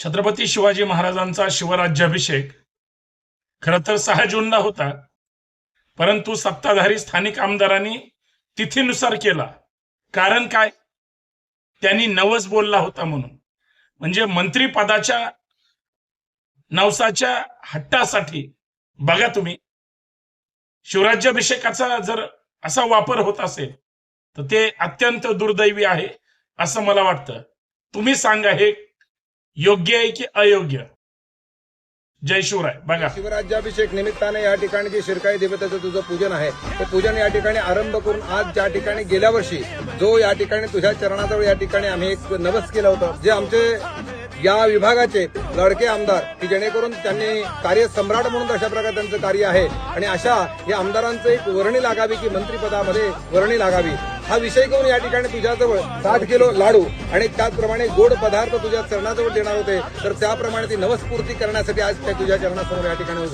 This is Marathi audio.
छत्रपती शिवाजी महाराजांचा शिवराज्याभिषेक खरं तर 6 जूनला होता, परंतु सत्ताधारी स्थानिक आमदारांनी तिथीनुसार केला. कारण काय? त्यांनी नवस बोलला होता म्हणून. म्हणजे मंत्रिपदाच्या नवसाच्या हट्टासाठी बघा तुम्ही, शिवराज्याभिषेकाचा जर असा वापर होत असेल तर ते अत्यंत दुर्दैवी आहे असं मला वाटतं. तुम्ही सांगा, हे योग्य आहे की अयोग्य? जय शिवराय. बघा, शिवराज्याभिषेक निमित्ताने या ठिकाणी जे शिरकाई देवतेचं तुझं पूजन आहे ते पूजन या ठिकाणी आरंभ करून आज ज्या ठिकाणी गेल्या वर्षी जो या ठिकाणी तुझ्या चरणाजवळ या ठिकाणी आम्ही एक नवस केलं होतं, जे आमचे या विभागाचे लडके आमदार की जेणेकरून त्यांनी कार्यसम्राट म्हणून अशा प्रकारे त्यांचं कार्य आहे आणि अशा या आमदारांचं एक वर्णी लागावी की मंत्रिपदामध्ये वर्णी लागावी हा विषय घेऊन या ठिकाणी तुझ्याजवळ 60 किलो लाडू आणि त्याचप्रमाणे गोड पदार्थ तुझ्या चरणाजवळ देणार होते. तर त्याप्रमाणे ती नवसपूर्ती करण्यासाठी आज त्या तुझ्या चरणासमोर या ठिकाणी उभे